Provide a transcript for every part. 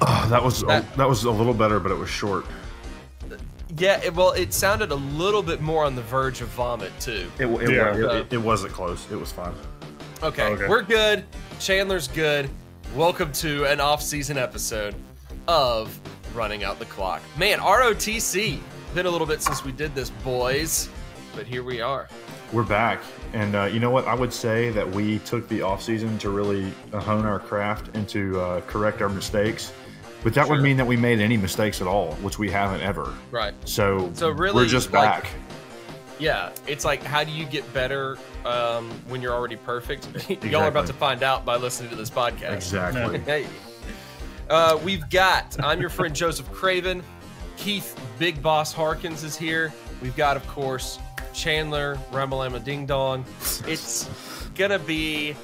That was a little better, but it was short. Yeah, it sounded a little bit more on the verge of vomit too. It wasn't close. It was fine. Okay, we're good. Chandler's good. Welcome to an off-season episode of Running Out the Clock. Man, ROTC. Been a little bit since we did this, boys, but here we are. We're back, and you know what? I would say that we took the off-season to really hone our craft and to correct our mistakes. But that would mean that we made any mistakes at all, which we haven't ever. Right. So really, we're just back. Yeah, it's like, how do you get better when you're already perfect? Y'all are about to find out by listening to this podcast. Exactly. Hey. I'm your friend Joseph Craven. Keith Big Boss Harkins is here. We've got, of course, Chandler Ramalama Ding Dong. It's gonna be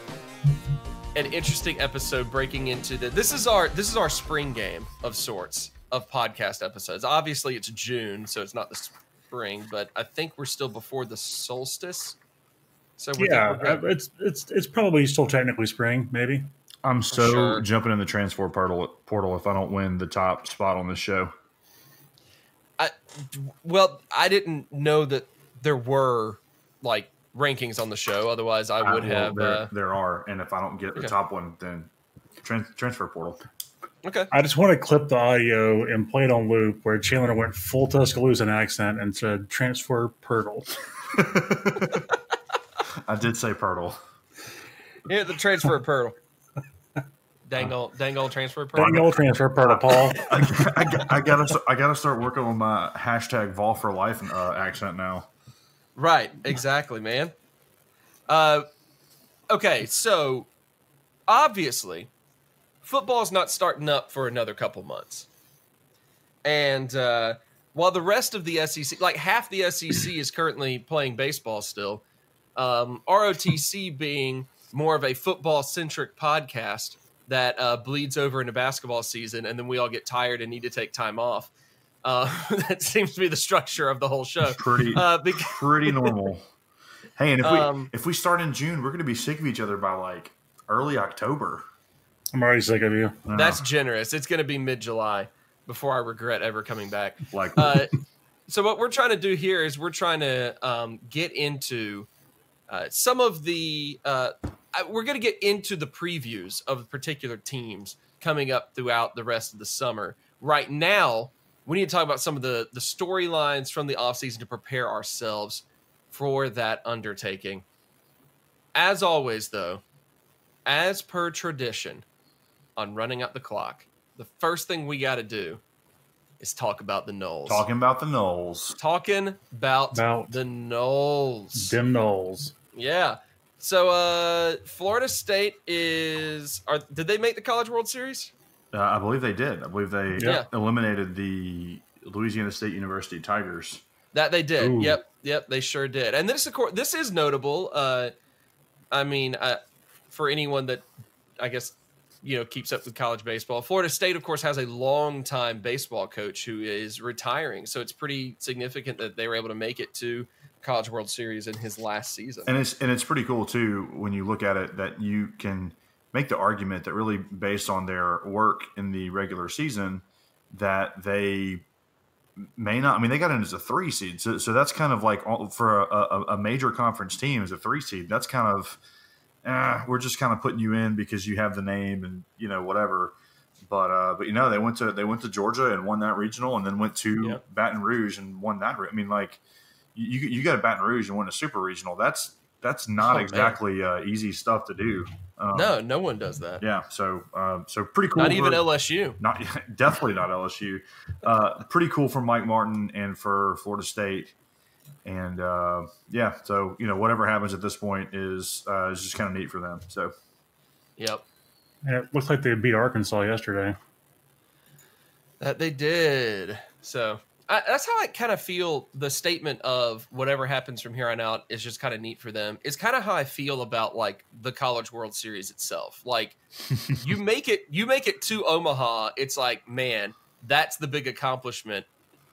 an interesting episode breaking into this is our spring game of sorts of podcast episodes. Obviously it's June, so it's not the spring, but I think we're still before the solstice. So it's probably still technically spring, maybe. I'm jumping in the transfer portal if I don't win the top spot on this show. I didn't know that there were like rankings on the show. Otherwise, I would have. There are, and if I don't get the top one, then transfer portal. Okay. I just want to clip the audio and play it on loop where Chandler went full Tuscaloosa accent and said transfer portal. I did say Pirtle. Yeah, the transfer portal. Dangle transfer portal. Dangle transfer portal, Paul. I gotta start working on my hashtag Vol for Life accent now. Right, exactly, man. Okay, so obviously, football's not starting up for another couple months. And while the rest of the SEC, like half the SEC is currently playing baseball still, ROTC being more of a football-centric podcast that bleeds over into basketball season, and then we all get tired and need to take time off. That seems to be the structure of the whole show. Pretty normal. Hey, and if we start in June, we're going to be sick of each other by like early October. I'm already sick of you. That's generous. It's going to be mid-July before I regret ever coming back. So what we're trying to do here is we're trying to get into some of the we're going to get into the previews of particular teams coming up throughout the rest of the summer. Right now, we need to talk about some of the storylines from the offseason to prepare ourselves for that undertaking. As always, though, as per tradition on Running Out the Clock, the first thing we got to do is talk about the Noles. Talking about the Noles. The Noles. Dim Noles. Yeah. So Florida State did they make the College World Series? I believe they did. I believe they eliminated the Louisiana State University Tigers. That they did. Ooh. Yep, they sure did. And this is notable. For anyone that I guess keeps up with college baseball, Florida State, of course, has a long-time baseball coach who is retiring. So it's pretty significant that they were able to make it to College World Series in his last season. And it's pretty cool too when you look at it that you can make the argument that really based on their work in the regular season that they may not. I mean, they got in as a 3 seed, so that's kind of like for a major conference team as a 3 seed. That's kind of we're just kind of putting you in because you have the name and whatever. But they went to Georgia and won that regional, and then went to Baton Rouge and won that. I mean, like you got to Baton Rouge and win a super regional. That's not exactly easy stuff to do. No one does that. Yeah, so pretty cool. Not even LSU. Definitely not LSU. Pretty cool for Mike Martin and for Florida State. And so whatever happens at this point is just kind of neat for them. So, yep. Yeah, it looks like they beat Arkansas yesterday. That they did. So that's how I kind of feel. The statement of whatever happens from here on out is just kind of neat for them. It's kind of how I feel about like the College World Series itself. Like you make it to Omaha. It's like, man, that's the big accomplishment.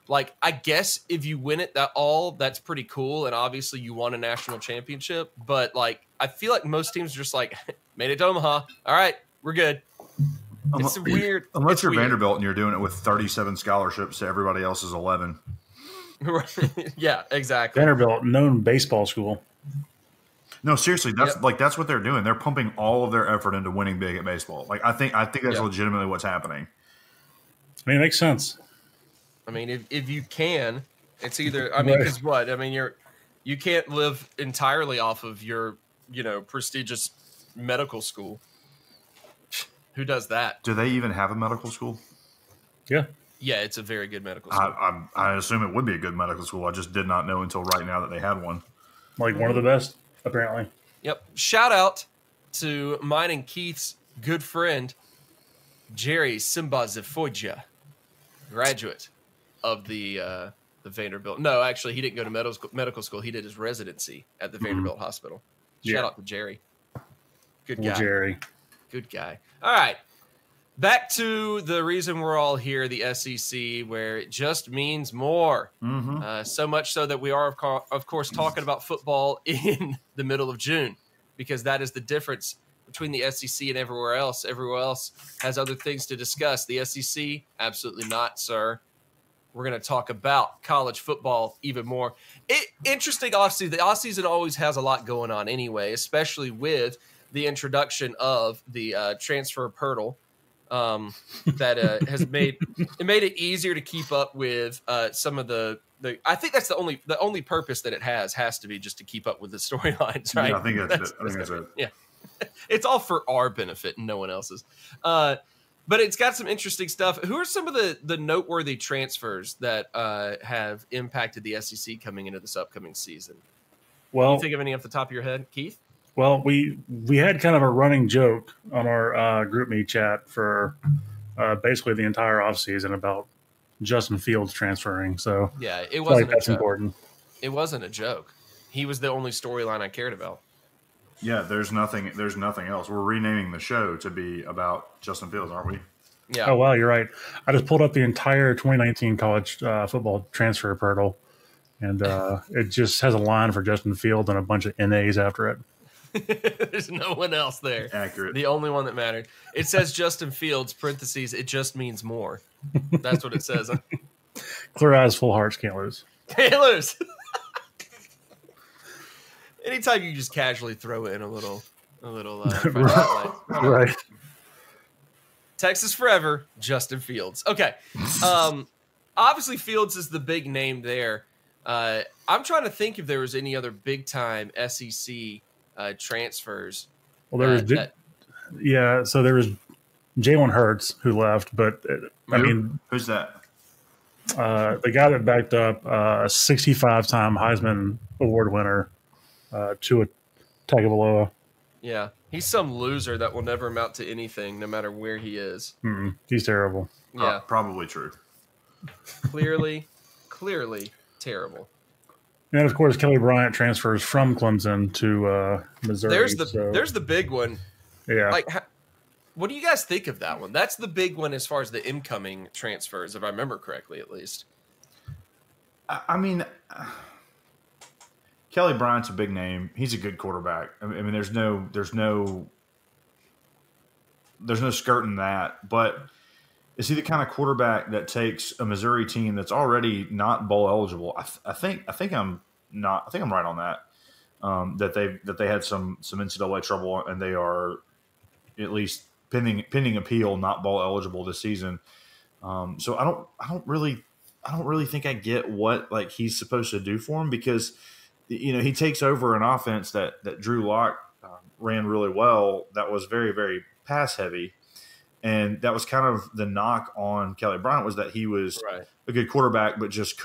Like, I guess if you win it that's pretty cool. And obviously you won a national championship, but like, I feel like most teams are just like, made it to Omaha. All right, we're good. It's weird. Unless it's you're weird. Vanderbilt and you're doing it with 37 scholarships to everybody else's 11. Yeah, exactly. Vanderbilt, known baseball school. No, seriously, that's what they're doing. They're pumping all of their effort into winning big at baseball. Like I think that's legitimately what's happening. I mean, it makes sense. I mean, if you can, it's either. I mean, because what? I mean, you can't live entirely off of your prestigious medical school. Who does that? Do they even have a medical school? Yeah. Yeah, it's a very good medical school. I assume it would be a good medical school. I just did not know until right now that they had one. Like one of the best, apparently. Yep. Shout out to mine and Keith's good friend, Jerry Simbazifoja, graduate of the Vanderbilt. No, actually, he didn't go to medical school. He did his residency at the Vanderbilt Hospital. Shout out to Jerry. Good guy. Jerry. Good guy. All right. Back to the reason we're all here, the SEC, where it just means more. So much so that we are, of course, talking about football in the middle of June, because that is the difference between the SEC and everywhere else. Everywhere else has other things to discuss. The SEC, absolutely not, sir. We're going to talk about college football even more. Interesting offseason. The offseason always has a lot going on anyway, especially with the introduction of the transfer portal. That has made it easier to keep up with some of the. I think that's the only purpose that it has to be just to keep up with the storylines, right? Yeah, I think that's it. Yeah, it's all for our benefit and no one else's. But it's got some interesting stuff. Who are some of the noteworthy transfers that have impacted the SEC coming into this upcoming season? Well, can you think of any off the top of your head, Keith? Well, we had kind of a running joke on our group meet chat for basically the entire offseason about Justin Fields transferring. So yeah, it wasn't that's important. It wasn't a joke. He was the only storyline I cared about. Yeah, there's nothing else. We're renaming the show to be about Justin Fields, aren't we? Yeah. Oh wow, you're right. I just pulled up the entire 2019 college football transfer portal, and it just has a line for Justin Fields and a bunch of NAs after it. There's no one else there. Accurate. The only one that mattered. It says Justin Fields, parentheses, it just means more. That's what it says. Clear eyes, full hearts, can't lose. Can't lose. Anytime you just casually throw in a little right. Texas forever, Justin Fields. Okay. Obviously Fields is the big name there. I'm trying to think if there was any other big time SEC transfers. Well, there was so there was Jalen Hurts who left, but I mean, who's that? The guy that backed up a 65-time Heisman Award winner, Tua Tagovailoa. Yeah, he's some loser that will never amount to anything, no matter where he is. He's terrible. Yeah, probably true. Clearly terrible. And of course, Kelly Bryant transfers from Clemson to Missouri. There's the big one. Yeah. Like, what do you guys think of that one? That's the big one as far as the incoming transfers, if I remember correctly, at least. I mean, Kelly Bryant's a big name. He's a good quarterback. I mean, there's no skirting that. But is he the kind of quarterback that takes a Missouri team that's already not bowl eligible? I think I'm right on that. That they had some NCAA trouble and they are at least pending appeal not bowl eligible this season. So I don't really think I get what like he's supposed to do for him, because he takes over an offense that Drew Lock ran really well, that was very, very pass heavy. And that was kind of the knock on Kelly Bryant, was that he was a good quarterback, but just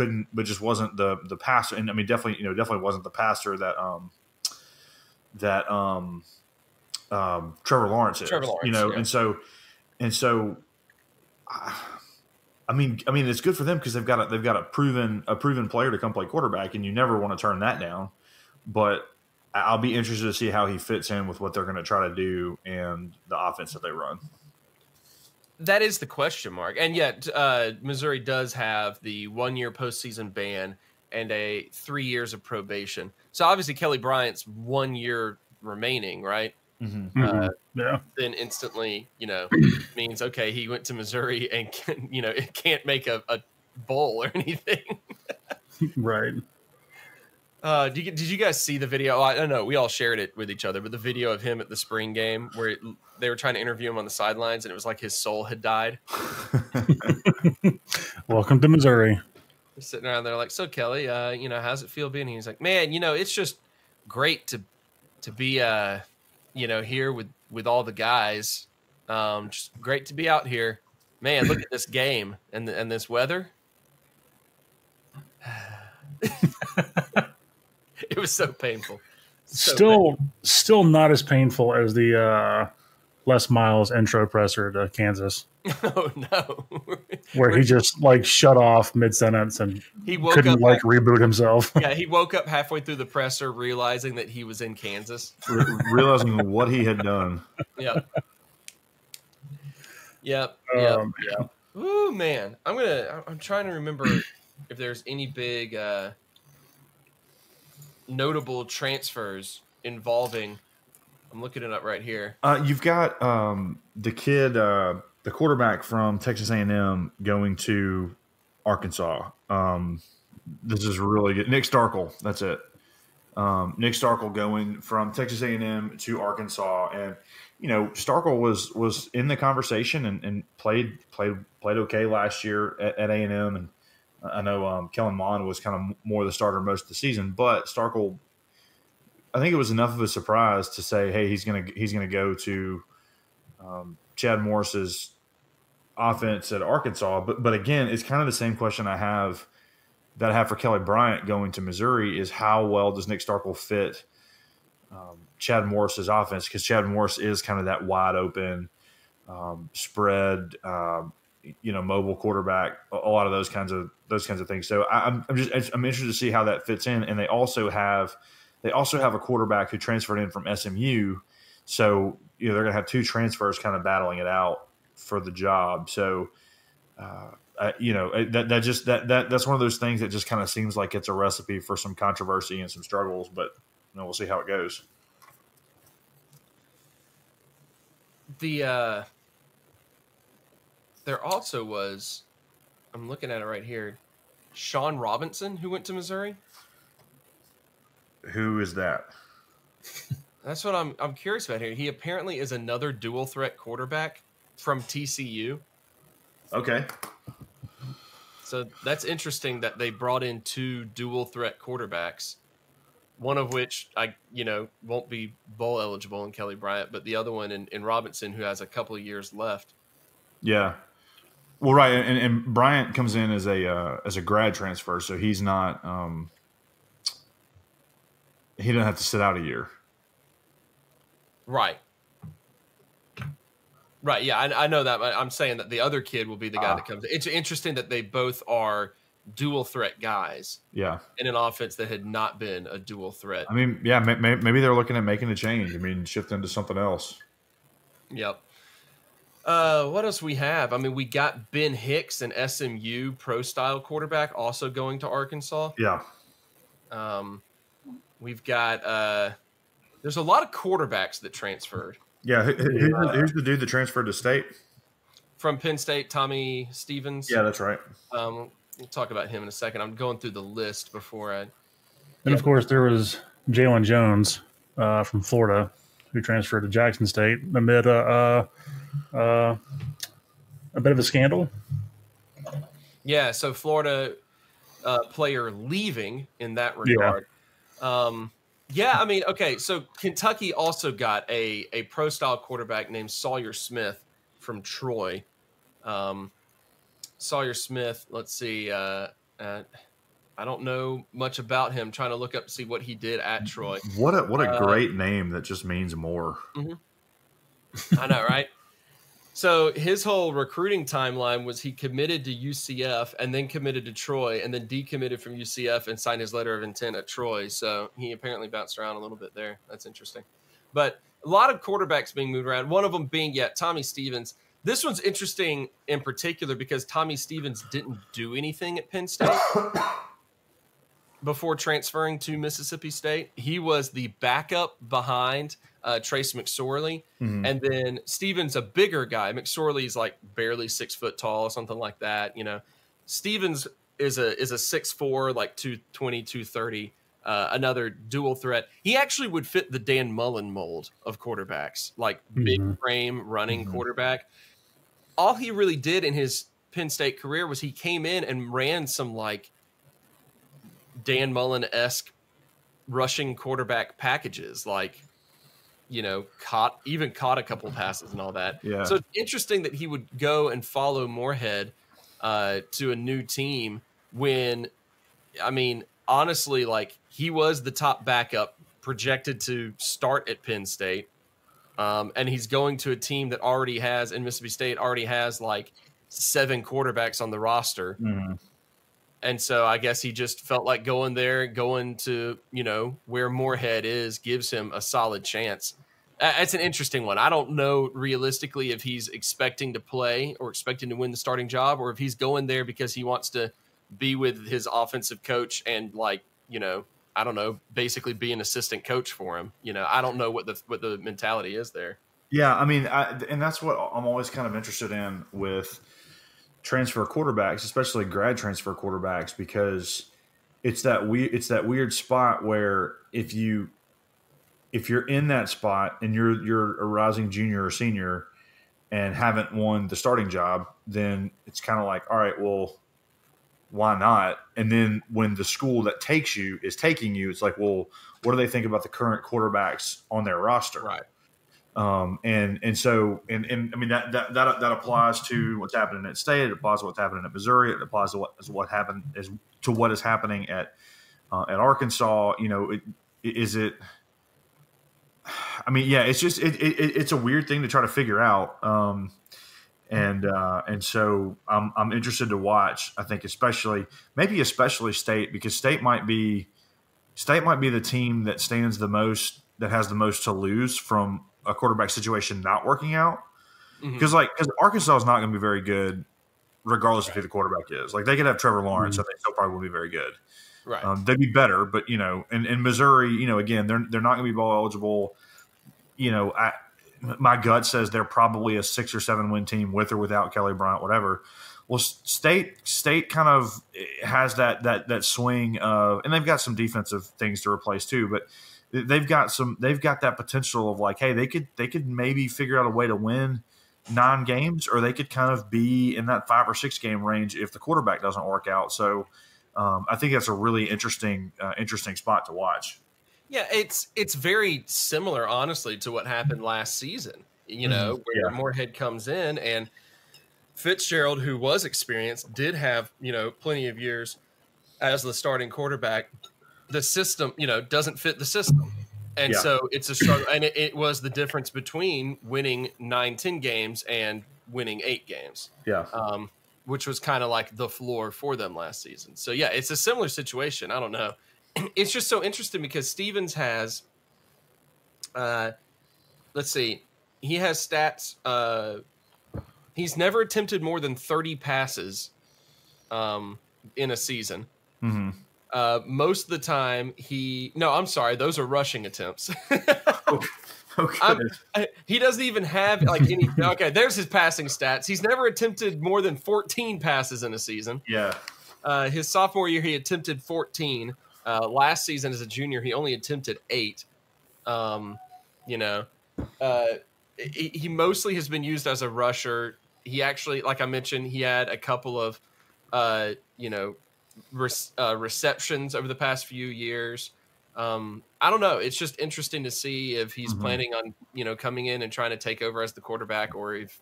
wasn't the passer. And I mean, definitely wasn't the passer that Trevor Lawrence is. Yeah. And so, I mean, it's good for them because they've got a proven player to come play quarterback, and you never want to turn that down. But I'll be interested to see how he fits in with what they're going to try to do and the offense that they run. That is the question mark. And yet Missouri does have the 1-year postseason ban and a 3 years of probation. So obviously Kelly Bryant's 1 year remaining, right? then instantly, means, okay, he went to Missouri and it can't make a bowl or anything. Right. Did you guys see the video? I don't know. We all shared it with each other, but the video of him at the spring game where they were trying to interview him on the sidelines, and it was like his soul had died. Welcome to Missouri. They're sitting around there like, so Kelly, how's it feel being here? He's like, man, it's just great to be, here with all the guys. Just great to be out here, man. Look at this game and this weather. It was so painful. Still not as painful as the Les Miles intro presser to Kansas. Oh no! Where he just shut off mid sentence and he couldn't reboot himself. Yeah, he woke up halfway through the presser, realizing that he was in Kansas, realizing what he had done. Yep. Ooh, man, I'm trying to remember if there's any big notable transfers involving. I'm looking it up right here. You've got the kid, the quarterback from Texas A&M going to Arkansas. This is really good. Nick Starkel, that's it. Nick Starkel going from Texas A&M to Arkansas, and Starkel was in the conversation and played okay last year at A&M, and I know Kellen Mond was kind of more the starter most of the season, but Starkel, I think it was enough of a surprise to say, hey, he's gonna go to Chad Morris's offense at Arkansas. But again, it's kind of the same question I have for Kelly Bryant going to Missouri is how well does Nick Starkel fit Chad Morris's offense? Because Chad Morris is kind of that wide open spread, mobile quarterback, a lot of those kinds of things. So I'm interested to see how that fits in. And they also have a quarterback who transferred in from SMU. So, they're going to have two transfers kind of battling it out for the job. So, that's one of those things that just kind of seems like it's a recipe for some controversy and some struggles, but we'll see how it goes. There also was, I'm looking at it right here, Sean Robinson, who went to Missouri. Who is that? That's what I'm curious about here. He apparently is another dual threat quarterback from TCU. Okay. So that's interesting that they brought in two dual threat quarterbacks, one of which won't be bowl eligible in Kelly Bryant, but the other one in Robinson, who has a couple of years left. Yeah. Well, right, and Bryant comes in as a grad transfer, so he's not he doesn't have to sit out a year. Right. Yeah, I know that. I'm saying that the other kid will be the guy that comes. It's interesting that they both are dual threat guys. Yeah. In an offense that had not been a dual threat. I mean, yeah, maybe they're looking at making a change. I mean, shift into something else. Yep. What else we have? I mean, we got Ben Hicks, an SMU pro-style quarterback, also going to Arkansas. Yeah. We've got there's a lot of quarterbacks that transferred. Yeah, who's the dude that transferred to State? From Penn State, Tommy Stevens. Yeah, that's right. We'll talk about him in a second. I'm going through the list before I... And, of course, there was Jalen Jones from Florida who transferred to Jackson State amid a bit of a scandal. Yeah, so Florida player leaving in that regard. Yeah, I mean, okay, so Kentucky also got a pro-style quarterback named Sawyer Smith from Troy. Sawyer Smith, let's see, I don't know much about him. Trying to look up to see what he did at Troy. What a great name that just means more. Mm-hmm. I know, right? So his whole recruiting timeline was he committed to UCF and then committed to Troy and then decommitted from UCF and signed his letter of intent at Troy. So he apparently bounced around a little bit there. That's interesting. But a lot of quarterbacks being moved around. One of them being, Tommy Stevens. This one's interesting in particular because Tommy Stevens didn't do anything at Penn State. before transferring to Mississippi State. He was the backup behind Trace McSorley. Mm-hmm. And then Stevens, a bigger guy. McSorley's like barely 6 foot tall, something like that. Stevens is a 6'4", like 220, 230, another dual threat. He actually would fit the Dan Mullen mold of quarterbacks, like big frame running quarterback. All he really did in his Penn State career was he came in and ran some like Dan Mullen-esque rushing quarterback packages, like, caught a couple passes and all that. Yeah. So it's interesting that he would go and follow Moorhead to a new team when, honestly, like, he was the top backup projected to start at Penn State. And he's going to a team that in Mississippi State already has like 7 quarterbacks on the roster. Mm-hmm. And so I guess he just felt like going to, where Moorhead is, gives him a solid chance. It's an interesting one. I don't know realistically if he's expecting to play or expecting to win the starting job, or if he's going there because he wants to be with his offensive coach and, like, I don't know, basically be an assistant coach for him. I don't know what the mentality is there. Yeah, and that's what I'm always kind of interested in with transfer quarterbacks, especially grad transfer quarterbacks, because it's that weird spot where if you're in that spot and you're a rising junior or senior and haven't won the starting job, then it's kind of like, all right, well, why not? And then when the school that takes you is taking you, it's like, well, what do they think about the current quarterbacks on their roster? Right. So that applies to what's happening at State. It applies to what's happening at Missouri. It applies to what is happening at Arkansas. It's a weird thing to try to figure out. And so I'm interested to watch. I think especially State, because State might be the team that has the most to lose from a quarterback situation not working out. Because Arkansas is not going to be very good regardless of who the quarterback is. Like, they could have Trevor Lawrence and they still probably won't be very good. Right. They'd be better, but in Missouri, again, they're not going to be bowl eligible. My gut says they're probably a 6 or 7 win team with or without Kelly Bryant, whatever. Well, State kind of has that swing of, and they've got some defensive things to replace too, but they've got that potential of, like, hey, they could maybe figure out a way to win 9 games, or they could kind of be in that 5 or 6 game range if the quarterback doesn't work out. So I think that's a really interesting spot to watch. Yeah, it's very similar, honestly, to what happened last season, where Moorhead comes in, and Fitzgerald, who was experienced, did have, plenty of years as the starting quarterback. The system, doesn't fit the system. And so it's a struggle. And it was the difference between winning 9-10 games and winning 8 games. Yeah. Which was kind of like the floor for them last season. So, yeah, it's a similar situation. I don't know. It's just so interesting because Stevens has, let's see, he has stats. He's never attempted more than 30 passes in a season. Mm-hmm. Most of the time those are rushing attempts. He doesn't even have like any. Okay, there's his passing stats. He's never attempted more than 14 passes in a season. Yeah. His sophomore year, he attempted 14. Last season as a junior, he only attempted 8. He mostly has been used as a rusher. He actually, like I mentioned, he had a couple of, receptions over the past few years. I don't know. It's just interesting to see if he's planning on, coming in and trying to take over as the quarterback, or if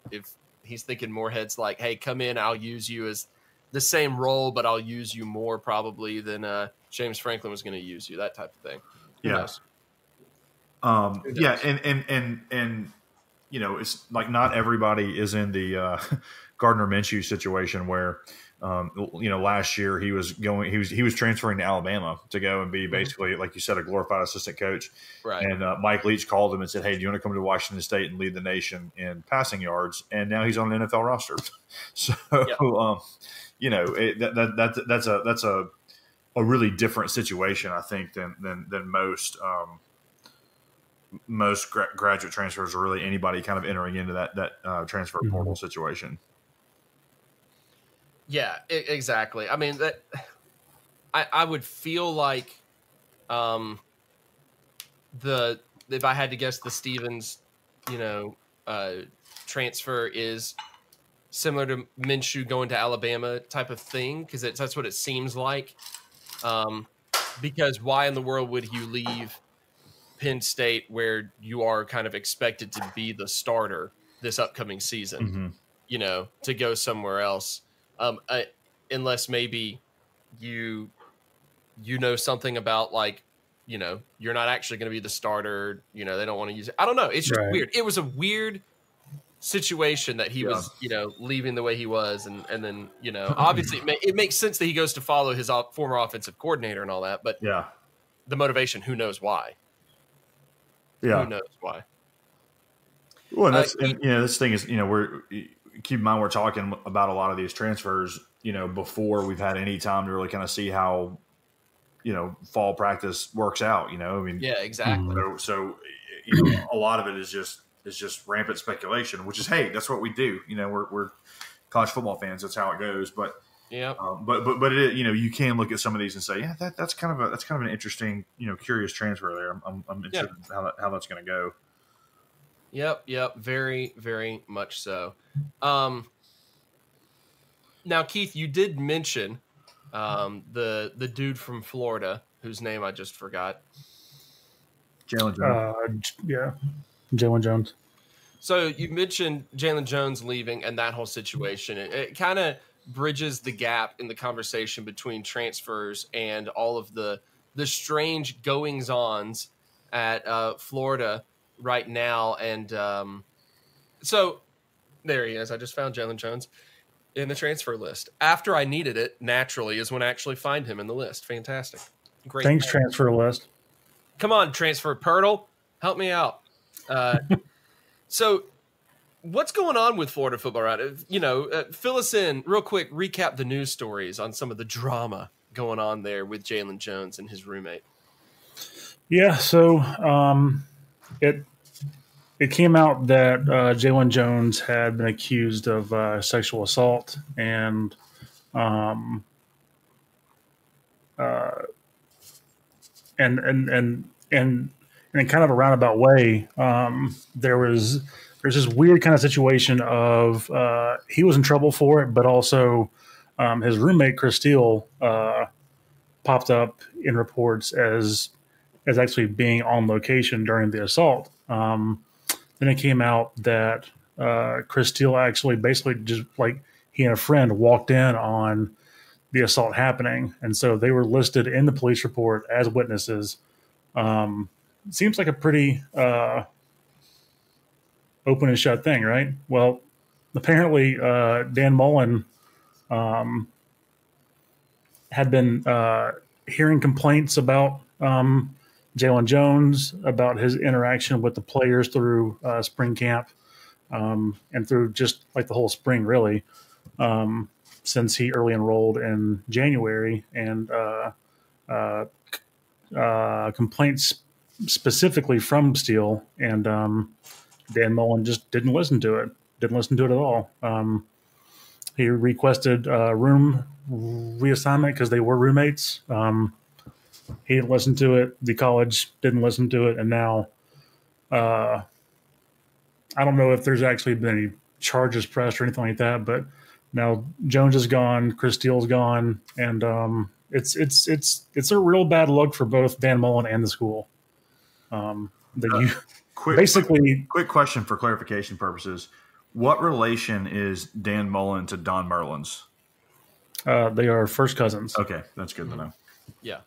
he's thinking Moorhead's like, hey, come in, I'll use you as the same role, but I'll use you more probably than James Franklin was going to use you, that type of thing. Who knows? Yeah. And it's like not everybody is in the Gardner Minshew situation where, last year he was transferring to Alabama to go and be basically, like you said, a glorified assistant coach. Right. And Mike Leach called him and said, hey, do you want to come to Washington State and lead the nation in passing yards? And now he's on an NFL roster. So, a really different situation, I think, than most graduate transfers, or really anybody kind of entering into that transfer portal situation. Yeah, exactly. I mean, that I would feel like if I had to guess, the Stevens, transfer is similar to Minshew going to Alabama type of thing, because that's what it seems like. Because why in the world would you leave Penn State, where you are kind of expected to be the starter this upcoming season, to go somewhere else, unless maybe you know something about, like, you're not actually going to be the starter. They don't want to use it. I don't know. It's just weird. It was a weird situation that he was, leaving the way he was. And then, obviously it makes sense that he goes to follow his former offensive coordinator and all that, but the motivation, who knows why? Yeah. Who knows why? Well, and this thing is, we're keep in mind, we're talking about a lot of these transfers, before we've had any time to really kind of see how, fall practice works out, I mean, yeah, exactly. So a lot of it is just rampant speculation, which is, hey, that's what we do. We're college football fans. That's how it goes. But but it, you can look at some of these and say, yeah, that's kind of an interesting, curious transfer there. I'm interested in how that's going to go. Yep. Very, very much so. Now, Keith, you did mention the dude from Florida, whose name I just forgot. Jalen Jones. Jalen Jones. So you mentioned Jalen Jones leaving and that whole situation. It kind of bridges the gap in the conversation between transfers and all of the strange goings-ons at Florida right now. And so there he is. I just found Jalen Jones in the transfer list. After I needed it, naturally, is when I actually find him in the list. Fantastic. Great. Thanks, transfer list. Come on, transfer Pirtle. Help me out. So what's going on with Florida football, right? Fill us in real quick. Recap the news stories on some of the drama going on there with Jalen Jones and his roommate. Yeah, so it came out that Jalen Jones had been accused of sexual assault, and in kind of a roundabout way, there's this weird kind of situation of he was in trouble for it, but also his roommate Chris Steele popped up in reports as actually being on location during the assault. Then it came out that Chris Steele actually basically just, like, he and a friend walked in on the assault happening, and so they were listed in the police report as witnesses. Seems like a pretty open and shut thing, right? Well, apparently Dan Mullen had been hearing complaints about Jalen Jones, about his interaction with the players through spring camp and through just like the whole spring, really, since he early enrolled in January, and complaints specifically from Steele, and Dan Mullen just didn't listen to it at all. He requested room reassignment because they were roommates. He didn't listen to it. The college didn't listen to it. And now I don't know if there's actually been any charges pressed or anything like that, but now Jones is gone, Chris Steele's gone, and it's a real bad look for both Dan Mullen and the school. Quick question for clarification purposes. What relation is Dan Mullen to Don Merlins? They are first cousins. Okay, that's good to know. Yeah.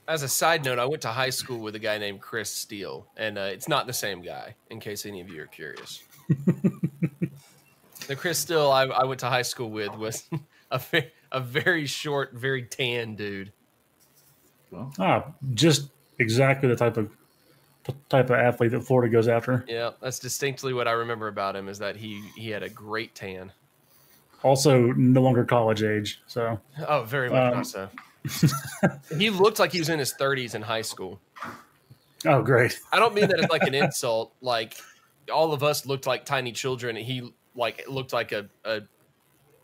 As a side note, I went to high school with a guy named Chris Steele, and it's not the same guy, in case any of you are curious. The Chris Steele I went to high school with was a very short, very tan dude. Well, just exactly the type of athlete that Florida goes after. Yeah, that's distinctly what I remember about him, is that he had a great tan. Also, no longer college age. So, very much not so. He looked like he was in his 30s in high school. Oh, great. I don't mean that as like an insult. Like all of us looked like tiny children. And he looked like a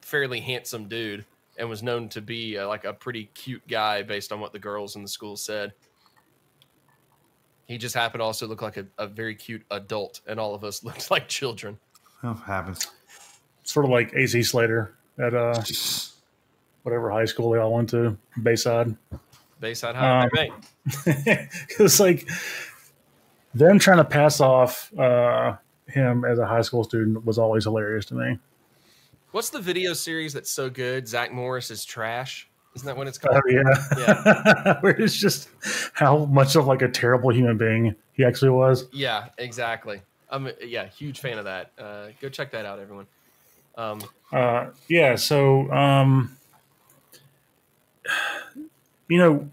fairly handsome dude and was known to be like a pretty cute guy based on what the girls in the school said. He just happened to also look like a very cute adult, and all of us looked like children. That happens. Sort of like AC Slater at whatever high school they all went to, Bayside. Bayside High, right? It was like them trying to pass off him as a high school student was always hilarious to me. What's the video series that's so good? Zach Morris is trash. Isn't that what it's called? Oh yeah. Where it's just how much of like a terrible human being he actually was. Yeah, exactly. Huge fan of that. Go check that out, everyone. So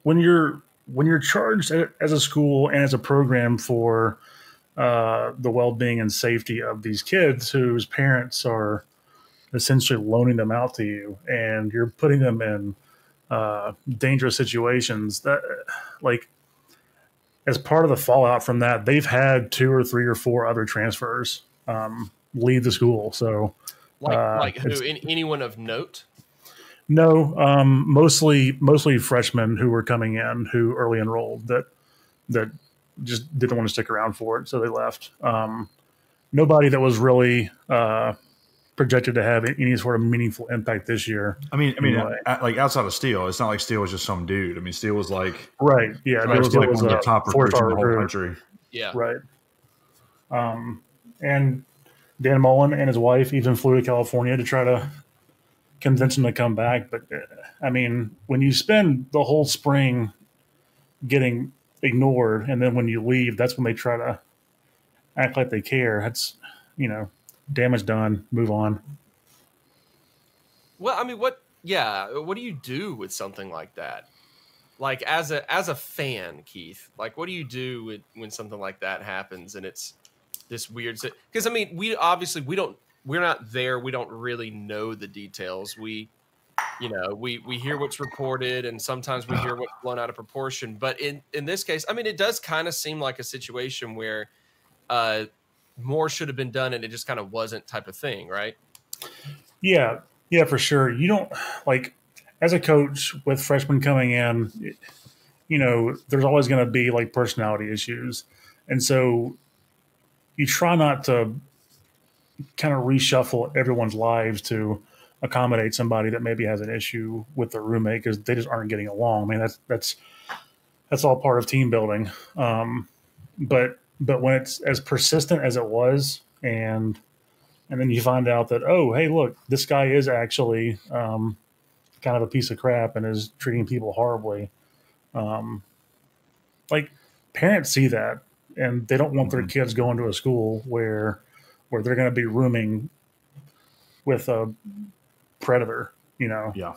when you're charged as a school and as a program for the well-being and safety of these kids whose parents are essentially loaning them out to you, and you're putting them in dangerous situations, that like as part of the fallout from that, they've had 2 or 3 or 4 other transfers leave the school. So like who? Anyone of note? No, mostly freshmen who were coming in who early enrolled that just didn't want to stick around for it, so they left. Nobody that was really projected to have any sort of meaningful impact this year. I mean, like outside of Steele, it's not like Steele was just some dude. I mean, Steele was like right, yeah, it was like one of the top recruits in the whole country. Yeah, right. And Dan Mullen and his wife even flew to California to try to convince him to come back. But I mean, when you spend the whole spring getting ignored, and then when you leave, that's when they try to act like they care. That's damage done. Move on. Well, I mean, what do you do with something like that? Like as a fan, Keith, like what do you do when something like that happens and it's this weird? Because I mean, we're not there. We don't really know the details. We hear what's reported, and sometimes we hear what's blown out of proportion. But in this case, I mean, it does kind of seem like a situation where more should have been done, and it just kind of wasn't, type of thing, right? Yeah, for sure. You don't like as a coach with freshmen coming in, there's always going to be like personality issues, and so you try not to kind of reshuffle everyone's lives to accommodate somebody that maybe has an issue with their roommate because they just aren't getting along. I mean, that's all part of team building. But when it's as persistent as it was, and then you find out that, oh, hey, look, this guy is actually kind of a piece of crap and is treating people horribly. Like parents see that, and they don't want their kids going to a school where they're going to be rooming with a predator, Yeah.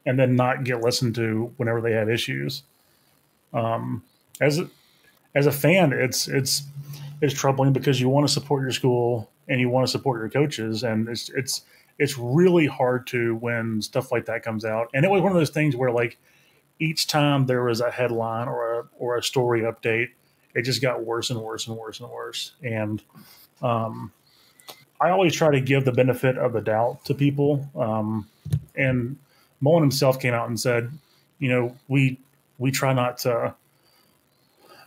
and then not get listened to whenever they have issues. As a fan, it's troubling because you want to support your school and you want to support your coaches, and it's really hard to when stuff like that comes out. And it was one of those things where like each time there was a headline or a story update, it just got worse and worse and worse and worse. And I always try to give the benefit of the doubt to people. And Mullen himself came out and said, we try not to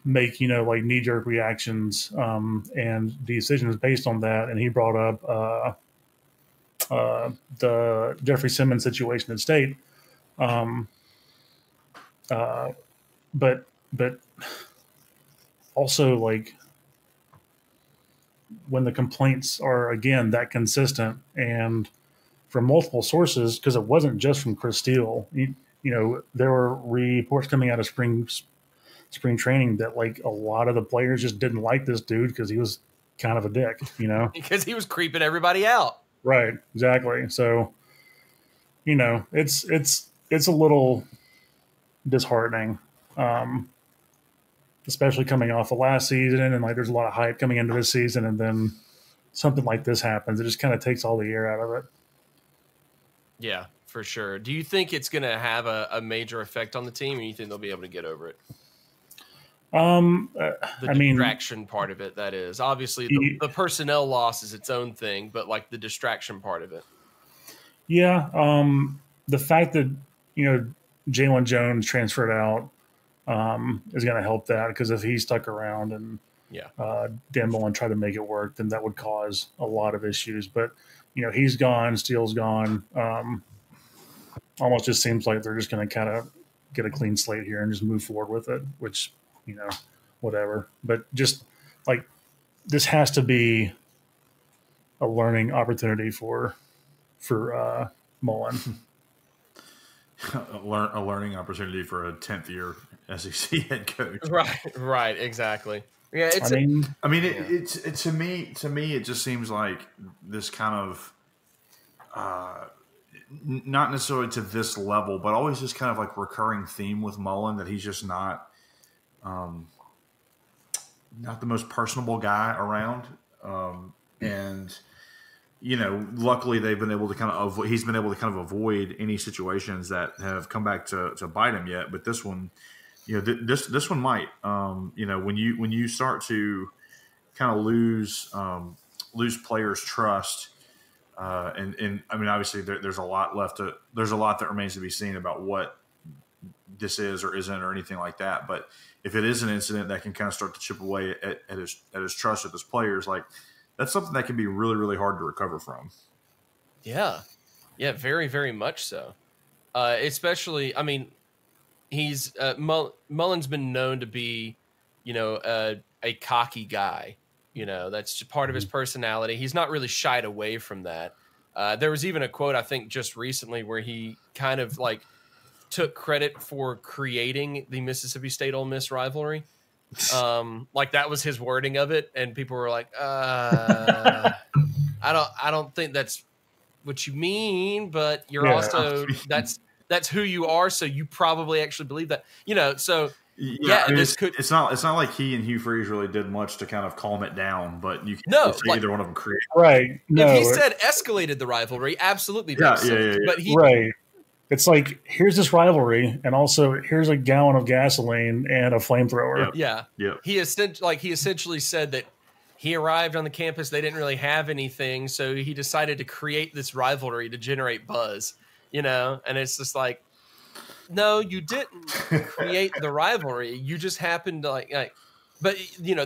make, like knee-jerk reactions and decisions based on that. And he brought up the Jeffrey Simmons situation at State. But also, like, when the complaints are, again, that consistent and from multiple sources, because it wasn't just from Chris Steele, there were reports coming out of spring training that, like, a lot of the players just didn't like this dude because he was kind of a dick, because he was creeping everybody out. Right. Exactly. So, it's a little disheartening, especially coming off of last season, and like there's a lot of hype coming into this season, and then something like this happens. It just kind of takes all the air out of it. Yeah, for sure. Do you think it's going to have a major effect on the team, or you think they'll be able to get over it? The distraction part of it, that is. Obviously, the personnel loss is its own thing, but like the distraction part of it. Yeah. The fact that, Jalen Jones transferred out is going to help that, because if he stuck around and Dan Mullen tried to make it work, then that would cause a lot of issues. But, he's gone, Steele's gone. Almost just seems like they're just going to kind of get a clean slate here and just move forward with it, which, whatever. But just like, this has to be a learning opportunity for Mullen. A learning opportunity for a 10th year SEC head coach. Right, exactly. Yeah, it's to me it just seems like this kind of not necessarily to this level, but always just kind of like recurring theme with Mullen, that he's just not the most personable guy around. And luckily they've been able to he's been able to kind of avoid any situations that have come back to bite him yet. But this one, this one might, when you start to kind of lose players' trust, and I mean, obviously there's a lot that remains to be seen about what this is or isn't or anything like that. But if it is an incident that can kind of start to chip away at his trust with his players, like, that's something that can be really, really hard to recover from. Yeah, very, very much so. Especially, I mean, he's Mullen's been known to be, a cocky guy. That's just part of his personality. He's not really shied away from that. There was even a quote, I think, just recently where he kind of like took credit for creating the Mississippi State Ole Miss rivalry. Like that was his wording of it, and people were like, I don't think that's what you mean, but you're also that's who you are, so you probably actually believe that. So I mean, it's not like he and Hugh Freeze really did much to kind of calm it down, but you can't say either one of them created. Right. No. If he said escalated the rivalry, absolutely makes sense. But it's like, here's this rivalry, and also here's a gallon of gasoline and a flamethrower. Yeah. He essentially said that he arrived on the campus, they didn't really have anything, so he decided to create this rivalry to generate buzz. And it's just like, no, you didn't create the rivalry. You just happened to but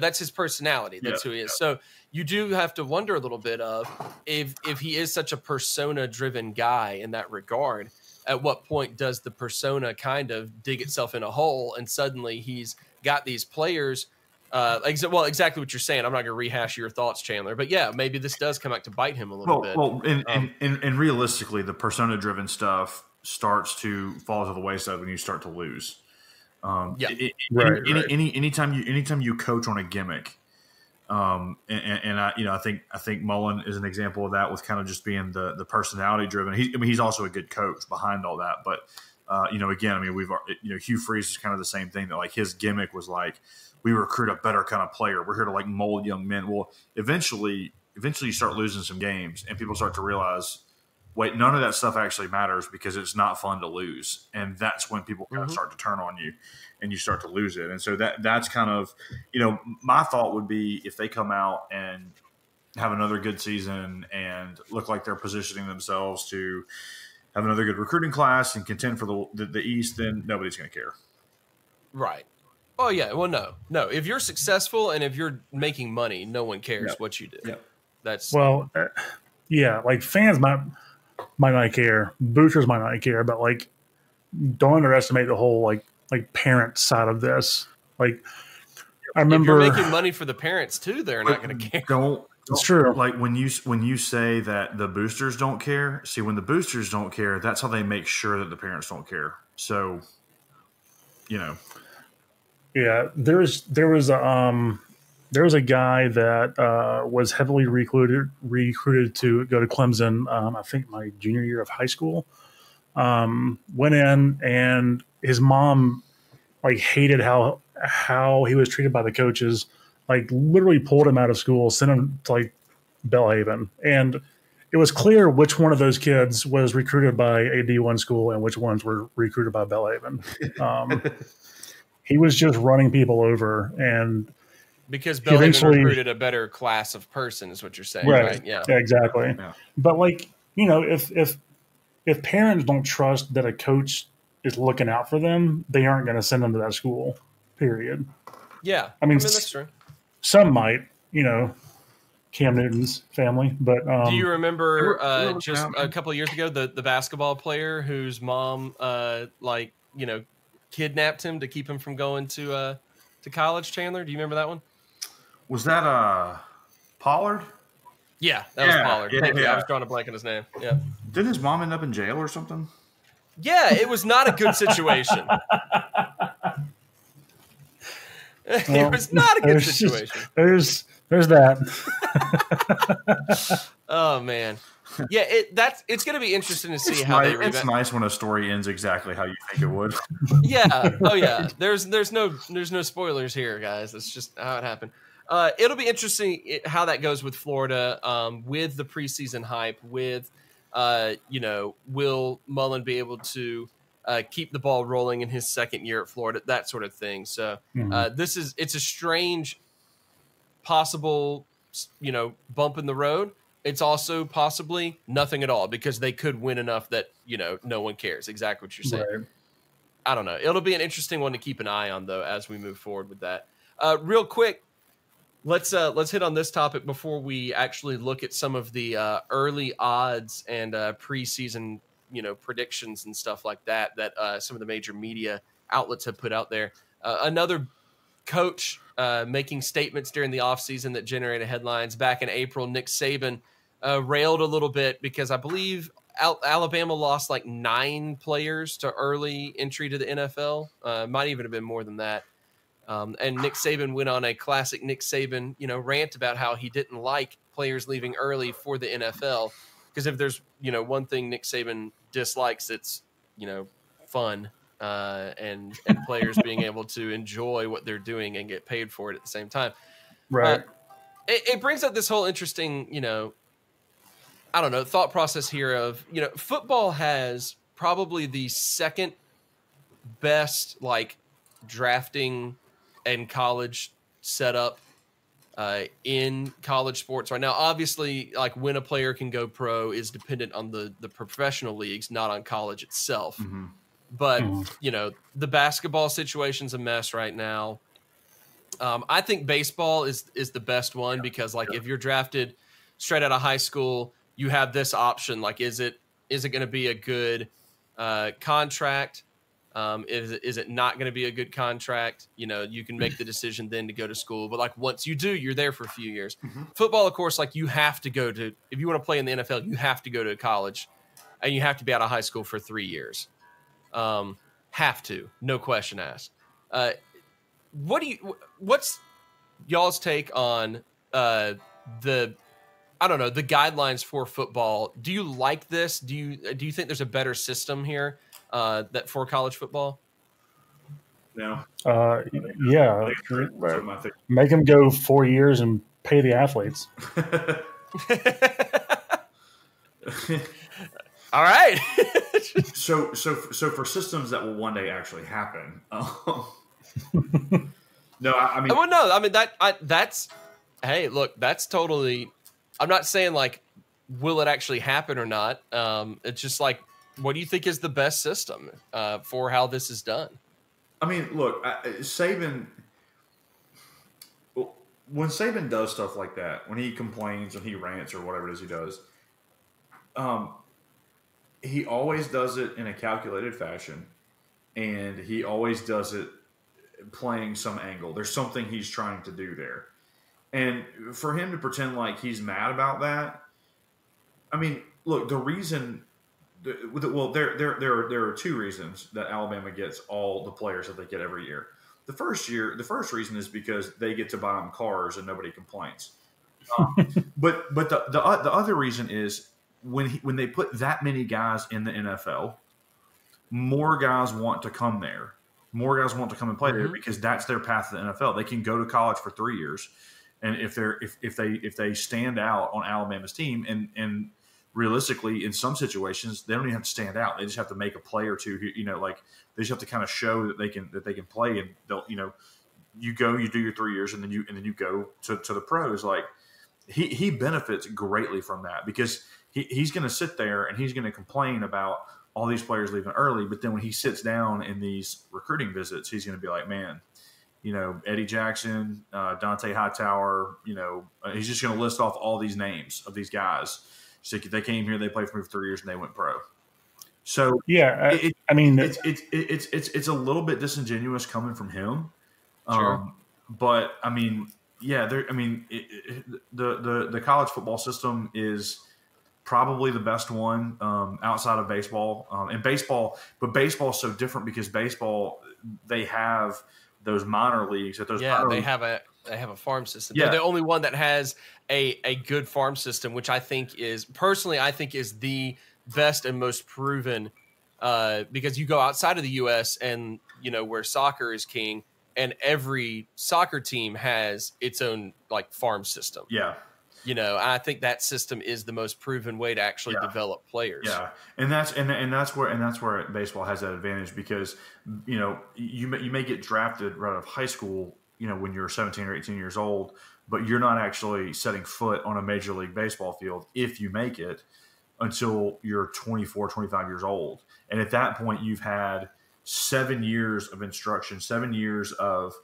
that's his personality. That's who he is. So you do have to wonder a little bit of if he is such a persona-driven guy in that regard. At what point does the persona kind of dig itself in a hole, and suddenly he's got these players? Exactly what you're saying. I'm not going to rehash your thoughts, Chandler, but yeah, maybe this does come back to bite him a little bit. Well, and realistically, the persona-driven stuff starts to fall to the wayside when you start to lose. Anytime you coach on a gimmick, I think Mullen is an example of that, with kind of just being the personality driven. He's also a good coach behind all that, but Hugh Freeze is kind of the same thing, that like his gimmick was like, we recruit a better kind of player. We're here to like mold young men. Well, eventually you start losing some games, and people start to realize, wait, none of that stuff actually matters, because it's not fun to lose. And that's when people kind of start to turn on you and you start to lose it. And so that's kind of, my thought would be, if they come out and have another good season and look like they're positioning themselves to have another good recruiting class and contend for the East, then nobody's going to care. Right. Oh yeah. Well, no. If you're successful and if you're making money, no one cares what you do. Yep. Like fans might not care, boosters might not care, but like, don't underestimate the whole like parent side of this. Like, I remember, if you're making money for the parents too, they're not going to care. It's true. Like when you say that the boosters don't care, see, when the boosters don't care, that's how they make sure that the parents don't care. So, yeah, there was a guy that was heavily recruited to go to Clemson. I think my junior year of high school. Went in, and his mom like hated how he was treated by the coaches. Like literally pulled him out of school, sent him to like Belhaven, and it was clear which one of those kids was recruited by a D1 school and which ones were recruited by Belhaven. He was just running people over, and because Belhaven recruited a better class of person, is what you're saying, right? Yeah, exactly. Yeah. But like, you know, if parents don't trust that a coach is looking out for them, they aren't going to send them to that school. Period. Yeah, I mean that's true. Some might, you know, Cam Newton's family, but do you remember just a couple of years ago the basketball player whose mom kidnapped him to keep him from going to college? Chandler, do you remember that one? Was that Pollard? Yeah, that was Pollard. Yeah. I was drawing a blank on his name. Yeah. Didn't his mom end up in jail or something? Yeah, it was not a good situation. It was not a good situation. There's that. Oh man, yeah. It's going to be interesting to see how they. It's nice when a story ends exactly how you think it would. Yeah. Oh yeah. There's no spoilers here, guys. That's just how it happened. It'll be interesting how that goes with Florida, with the preseason hype, with will Mullen be able to keep the ball rolling in his second year at Florida, that sort of thing. So it's a strange possible, bump in the road. It's also possibly nothing at all because they could win enough that, no one cares. Exactly what you're saying. Right. I don't know. It'll be an interesting one to keep an eye on, though, as we move forward with that. Real quick, let's hit on this topic before we actually look at some of the early odds and preseason, predictions and stuff like that some of the major media outlets have put out there. Another coach making statements during the offseason that generated headlines. Back in April, Nick Saban railed a little bit because I believe Alabama lost like 9 players to early entry to the NFL. Might even have been more than that. And Nick Saban went on a classic Nick Saban, rant about how he didn't like players leaving early for the NFL. Because if there's, one thing Nick Saban dislikes, it's, fun and players being able to enjoy what they're doing and get paid for it at the same time. Right. It brings up this whole interesting, thought process here of, football has probably the second best, drafting and college setup in college sports right now. Obviously, when a player can go pro is dependent on the professional leagues, not on college itself. Mm-hmm. But, the basketball situation's a mess right now. I think baseball is the best one because, if you're drafted straight out of high school, you have this option. Is it going to be a good contract? Is it not going to be a good contract? You can make the decision then to go to school. But once you do, you're there for a few years. Mm-hmm. Football, of course, you have to go to, if you want to play in the NFL, you have to go to college and you have to be out of high school for 3 years. Have to, no question asked. What's y'all's take on the guidelines for football? Do you like this? Do you think there's a better system here that for college football? No. Yeah. Make them go 4 years and pay the athletes. All right. So for systems that will one day actually happen. No, I mean. Well, no, I mean that's. Hey, look, that's totally. I'm not saying will it actually happen or not. It's just what do you think is the best system for how this is done? I mean, look, Saban. When Saban does stuff like that, when he complains, when he rants or whatever it is he does, he always does it in a calculated fashion, and he always does it playing some angle. There's something he's trying to do there. And for him to pretend like he's mad about that, I mean, look, the reason – well, there are 2 reasons that Alabama gets all the players that they get every year. The first reason is because they get to buy them cars and nobody complains. But the other reason is when they put that many guys in the NFL, more guys want to come there. More guys want to come and play there because that's their path to the NFL. They can go to college for 3 years, and if they stand out on Alabama's team, and realistically, in some situations, they don't even have to stand out. They just have to make a play or two. Like they just have to kind of show that they can play, and they'll, you do your 3 years, and then you go to the pros. Like he benefits greatly from that, because he's going to sit there and he's going to complain about all these players leaving early, but then when he sits down in these recruiting visits, he's going to be like, man, Eddie Jackson, Dante Hightower, he's just going to list off all these names of these guys. So they came here, they played for me for 3 years, and they went pro. So yeah, it's a little bit disingenuous coming from him. Sure. But I mean, yeah, the college football system is probably the best one outside of baseball. And baseball, but baseball is so different because baseball, they have those minor leagues. They have a farm system. They're the only one that has a good farm system, which I think is the best and most proven. Because you go outside of the U.S. and where soccer is king, and every soccer team has its own like farm system. Yeah. I think that system is the most proven way to actually develop players. Yeah, and that's where baseball has that advantage, because you may get drafted right out of high school, when you're 17 or 18 years old, but you're not actually setting foot on a major league baseball field if you make it until you're 24, 25 years old, and at that point you've had 7 years of instruction, 7 years of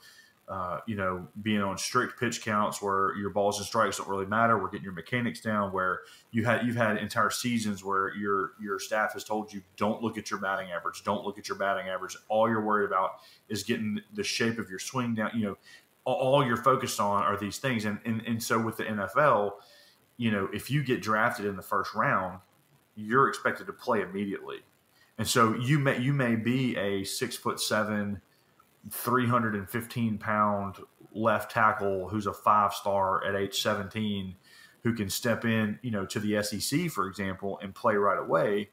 being on strict pitch counts where your balls and strikes don't really matter. We're getting your mechanics down, where you've had entire seasons where your staff has told you, don't look at your batting average. Don't look at your batting average. All you're worried about is getting the shape of your swing down. All you're focused on are these things. And so with the NFL, if you get drafted in the first round, you're expected to play immediately. And so you may be a 6'7", 315-pound left tackle who's a 5-star at age 17, who can step in, to the SEC, for example, and play right away.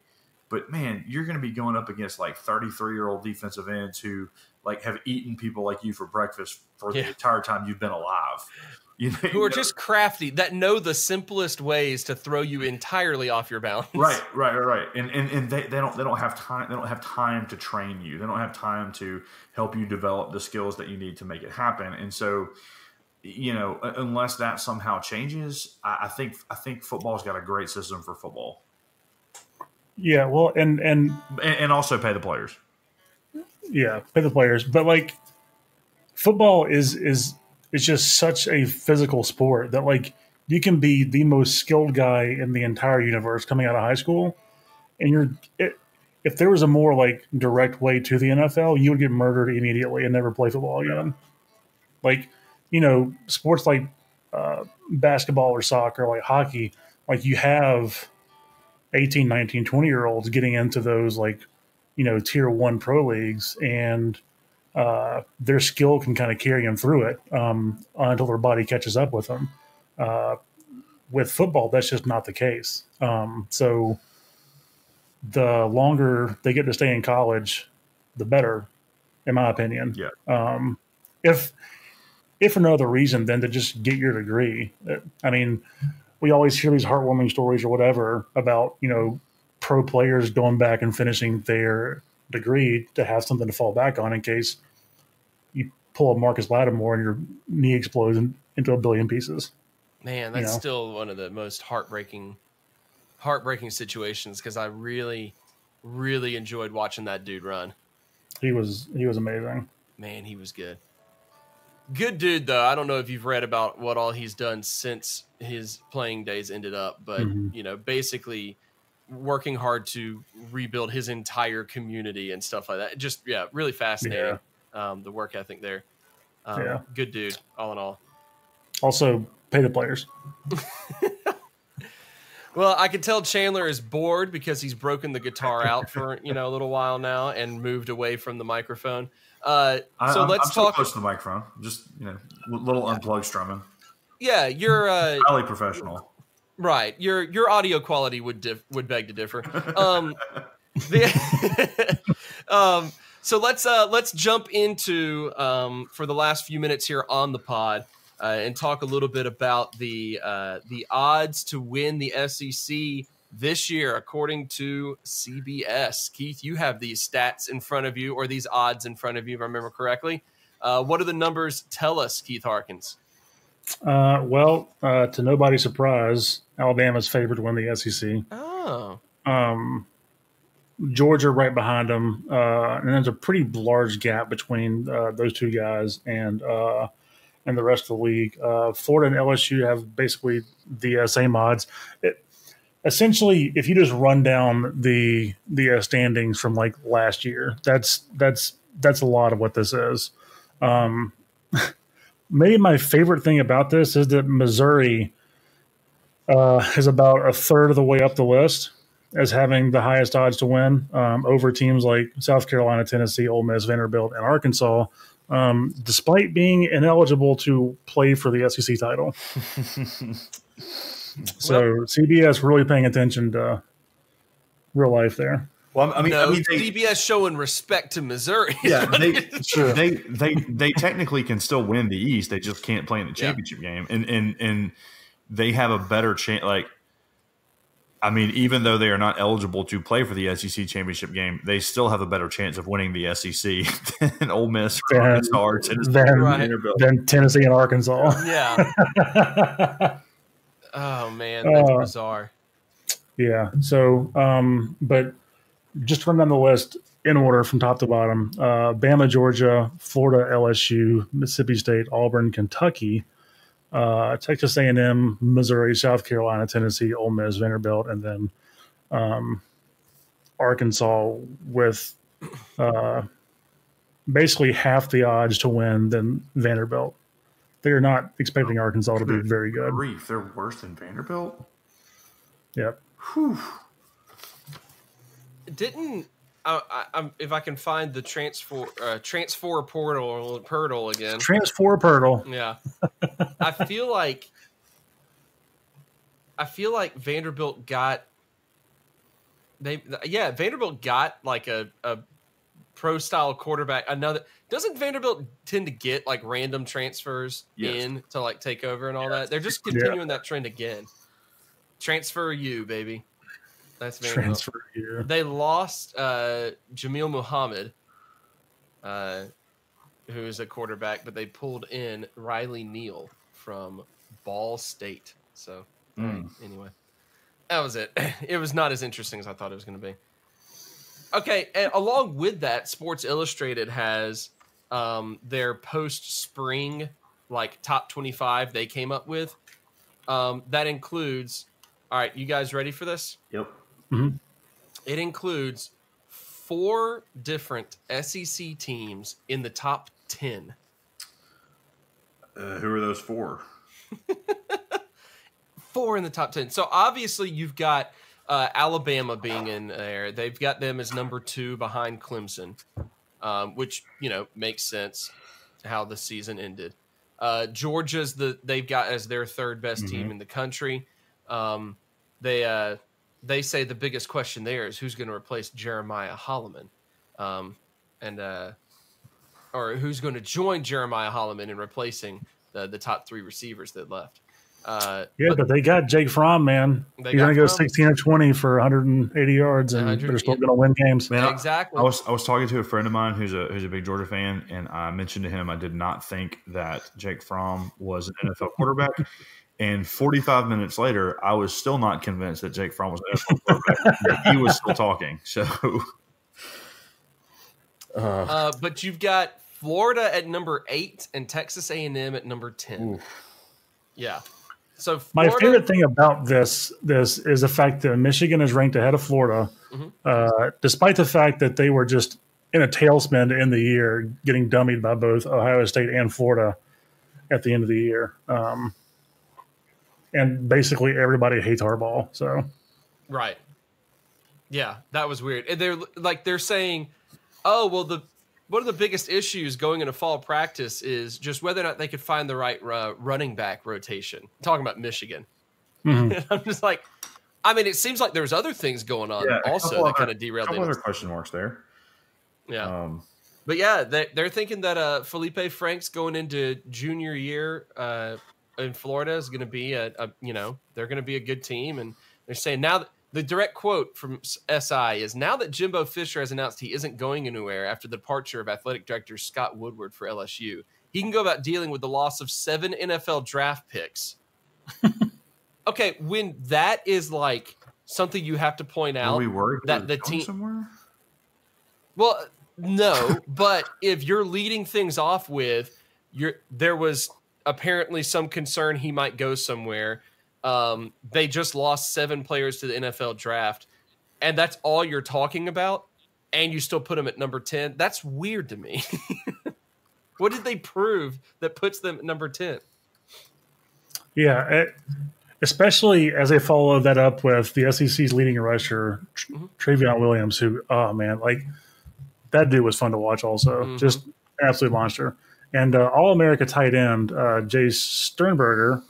But man, you're going to be going up against like 33-year-old defensive ends who like have eaten people like you for breakfast for the entire time you've been alive. Who are just crafty, that know the simplest ways to throw you entirely off your balance. Right. And they don't have time. They don't have time to train you. They don't have time to help you develop the skills that you need to make it happen. And so, unless that somehow changes, I think football's got a great system for football. Yeah, well, and also pay the players. Yeah, pay the players, but like football is just such a physical sport that like you can be the most skilled guy in the entire universe coming out of high school, and if there was a more like direct way to the NFL, you would get murdered immediately and never play football again. Like, sports like basketball or soccer, like hockey, like you have 18, 19, 20-year-olds getting into those like, tier 1 pro leagues, and their skill can kind of carry them through it until their body catches up with them. With football, that's just not the case. So the longer they get to stay in college, the better, in my opinion. Yeah. If for no other reason than to just get your degree. I mean, we always hear these heartwarming stories or whatever about, pro players going back and finishing their degree to have something to fall back on in case you pull a Marcus Lattimore and your knee explodes into a billion pieces. Man, that's still one of the most heartbreaking situations, because I really, really enjoyed watching that dude run. He was amazing. Man, he was good. Good dude, though. I don't know if you've read about what all he's done since his playing days ended up, but basically working hard to rebuild his entire community and stuff like that. Just really fascinating. Yeah. The work ethic there. Good dude, all in all. Also, pay the players. Well, I can tell Chandler is bored because he's broken the guitar out for a little while now and moved away from the microphone. Let's talk. Close to the microphone, just little unplugged strumming. Yeah, you're highly professional. Right, your audio quality would beg to differ. So let's jump into for the last few minutes here on the pod and talk a little bit about the odds to win the SEC this year, according to CBS. Keith, you have these stats in front of you, or these odds in front of you, if I remember correctly. What do the numbers tell us, Keith Harkins? To nobody's surprise, Alabama's favored to win the SEC. Oh. Georgia right behind them, and there's a pretty large gap between those two guys and the rest of the league. Florida and LSU have basically the same odds. Essentially, if you just run down the standings from like last year, that's a lot of what this is. Maybe my favorite thing about this is that Missouri is about a third of the way up the list as having the highest odds to win over teams like South Carolina, Tennessee, Ole Miss, Vanderbilt, and Arkansas, despite being ineligible to play for the SEC title. So CBS really paying attention to real life there. Well, CBS showing respect to Missouri. Yeah, they technically can still win the East. They just can't play in the championship game, and they have a better chance. Even though they are not eligible to play for the SEC championship game, they still have a better chance of winning the SEC than Ole Miss, Arkansas, or Tennessee, than Tennessee and Arkansas. Yeah. Oh man, that's bizarre. Yeah. So, but just run down the list in order from top to bottom: Bama, Georgia, Florida, LSU, Mississippi State, Auburn, Kentucky, Texas A&M, Missouri, South Carolina, Tennessee, Ole Miss, Vanderbilt, and then Arkansas with basically half the odds to win than Vanderbilt. They're not expecting Arkansas to be very good. They're worse than Vanderbilt? Yep. Whew. Didn't if I can find the transfer portal again. Transfer portal. Yeah. I feel like Vanderbilt got Vanderbilt got like a pro style quarterback. Doesn't Vanderbilt tend to get like random transfers in to like take over and all that? They're just continuing that trend again. Transfer you, baby. That's Vanderbilt. Transfer you. They lost Jamil Muhammad, who is a quarterback, but they pulled in Riley Neal from Ball State. So anyway, that was it. It was not as interesting as I thought it was going to be. Okay, and along with that, Sports Illustrated has their post-spring like top 25 they came up with. That includes, all right, you guys ready for this? Yep. Mm-hmm. It includes 4 different SEC teams in the top 10. Who are those 4? 4 in the top 10. So obviously you've got Alabama being in there. They've got them as number 2 behind Clemson, which, makes sense how the season ended. Georgia's they've got as their 3rd best team in the country. They say the biggest question there is who's going to replace Jeremiah Holloman, or who's going to join Jeremiah Holloman in replacing the top 3 receivers that left. But they got Jake Fromm, man. He's going to go 16 or 20 for 180 yards, and they're still going to win games. Man, exactly. I was talking to a friend of mine who's a big Georgia fan, and I mentioned to him I did not think that Jake Fromm was an NFL quarterback. And 45 minutes later, I was still not convinced that Jake Fromm was an NFL quarterback. He was still talking. So, but you've got Florida at number 8 and Texas A&M at number 10. Oof. Yeah. So my favorite thing about this is the fact that Michigan is ranked ahead of Florida, despite the fact that they were just in a tailspin to end the year, getting dummied by both Ohio State and Florida at the end of the year. And basically everybody hates Harbaugh. So, right. Yeah, that was weird. And they're saying, oh, well, one of the biggest issues going into fall practice is just whether or not they could find the right running back rotation. I'm talking about Michigan. And I'm just like, it seems like there's other things going on also that kind of derailed them. A couple other question marks there. Yeah. But yeah, they're thinking that Felipe Franks going into junior year in Florida is going to be they're going to be a good team, and they're saying now The direct quote from SI is, now that Jimbo Fisher has announced he isn't going anywhere after the departure of athletic director Scott Woodward for LSU, he can go about dealing with the loss of 7 NFL draft picks. Okay, when that is like something you have to point out, are we worried that the team somewhere? Well, no, but if you're leading things off with there was apparently some concern he might go somewhere. They just lost 7 players to the NFL draft, and that's all you're talking about, and you still put them at number 10. That's weird to me. What did they prove that puts them at number 10? Yeah, especially as they follow that up with the SEC's leading rusher, Travion Williams, who, oh man, like that dude was fun to watch also. Just an absolute monster. And All-America tight end, Jay Sternberger,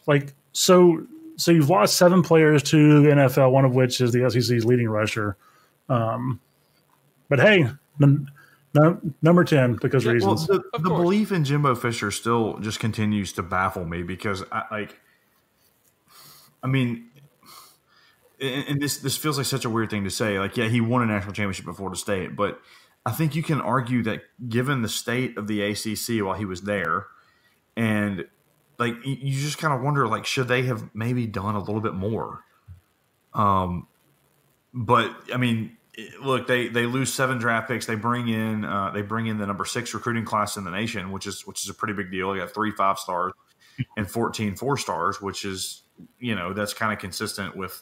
like, so you've lost 7 players to the NFL, one of which is the SEC's leading rusher. But hey, number 10 because reasons. Well, the belief in Jimbo Fisher still just continues to baffle me because and this feels like such a weird thing to say. Like, yeah, he won a national championship at Florida State, but I think you can argue that given the state of the ACC while he was there, and like you just kind of wonder, like, should they have maybe done a little bit more? But I mean, look, they lose 7 draft picks. They bring in the number 6 recruiting class in the nation, which is a pretty big deal. You got 3 5-stars and 14 4-stars, which is, that's kind of consistent with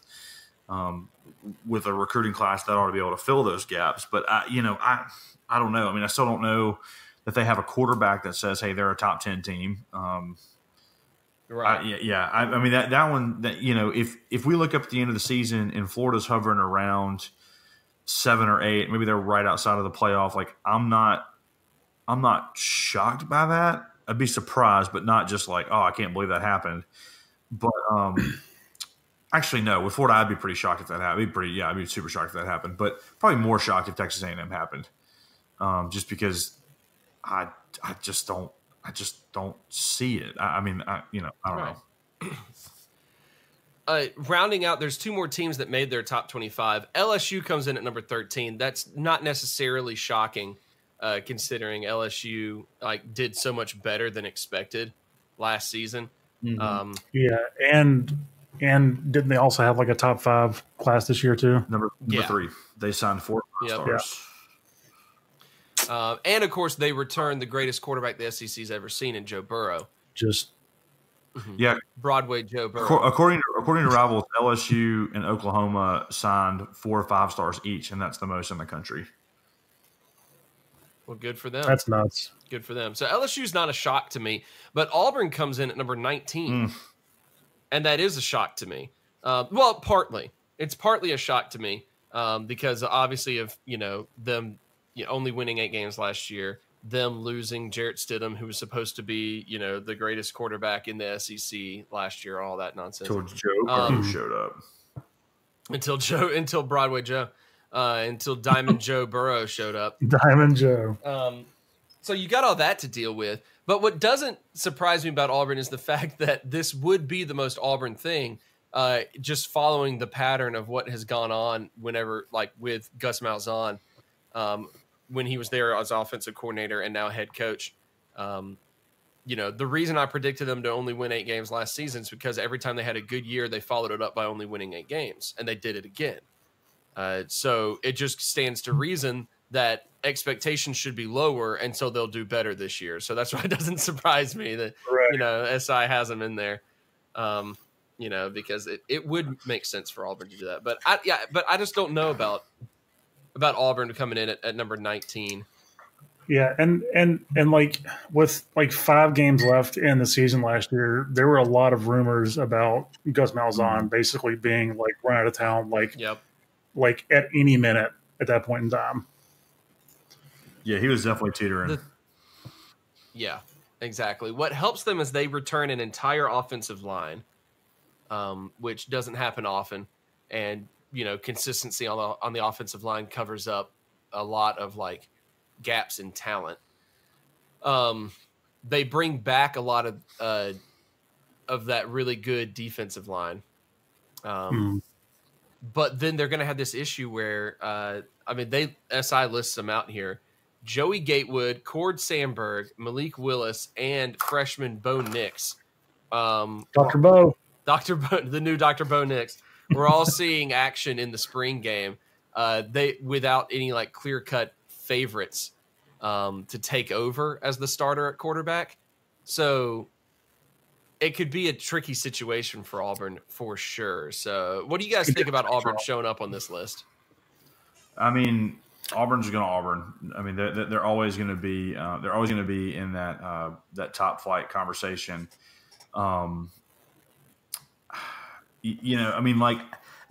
a recruiting class that ought to be able to fill those gaps. But I don't know. I mean, I still don't know that they have a quarterback that says, hey, they're a top 10 team. Right. I mean, that one, that, if we look up at the end of the season and Florida's hovering around 7 or 8, maybe they're right outside of the playoff. Like, I'm not shocked by that. I'd be surprised, but not just like, oh, I can't believe that happened. But actually, no. With Florida, I'd be pretty shocked if that happened. I'd be super shocked if that happened. But probably more shocked if Texas A&M happened, just because I just don't see it. I don't know. Rounding out, there's 2 more teams that made their top 25. LSU comes in at number 13. That's not necessarily shocking, considering LSU did so much better than expected last season. Yeah, and didn't they also have like a top 5 class this year too? Number 3, they signed 4 stars. And of course, they returned the greatest quarterback the SEC's ever seen in Joe Burrow. Broadway Joe Burrow. According to Rivals, LSU and Oklahoma signed 4 5-stars each, and that's the most in the country. Well, good for them. That's nuts. Good for them. So LSU's not a shock to me, but Auburn comes in at number 19, and that is a shock to me. Well, partly. It's partly a shock to me because obviously of them only winning 8 games last year, them losing Jarrett Stidham, who was supposed to be, the greatest quarterback in the SEC last year, all that nonsense. Until Joe showed up. Until Broadway Joe, until Diamond Joe Burrow showed up. Diamond Joe. So you got all that to deal with. But what doesn't surprise me about Auburn is the fact that this would be the most Auburn thing, just following the pattern of what has gone on whenever, like with Gus Malzahn, when he was there as offensive coordinator and now head coach. The reason I predicted them to only win 8 games last season is because every time they had a good year, they followed it up by only winning 8 games, and they did it again. So it just stands to reason that expectations should be lower, and so they'll do better this year. So that's why it doesn't surprise me that, SI has them in there, because it would make sense for Auburn to do that. But I just don't know about Auburn coming in at number 19. Yeah, and like with like 5 games left in the season last year, there were a lot of rumors about Gus Malzahn basically being like run out of town, like at any minute at that point in time. Yeah, he was definitely teetering. Yeah, exactly. What helps them is they return an entire offensive line, which doesn't happen often, and consistency on the offensive line covers up a lot of like gaps in talent. They bring back a lot of that really good defensive line. But then they're going to have this issue where, SI lists them out here. Joey Gatewood, Cord Sandberg, Malik Willis, and freshman Bo Nix. Dr. Bo. Dr. Bo, the new Dr. Bo Nix. We're all seeing action in the spring game. They without any like clear-cut favorites to take over as the starter at quarterback. So it could be a tricky situation for Auburn for sure. So what do you guys think about Auburn showing up on this list? I mean, Auburn's going to Auburn. I mean, they're always going to be in that top flight conversation. I mean, like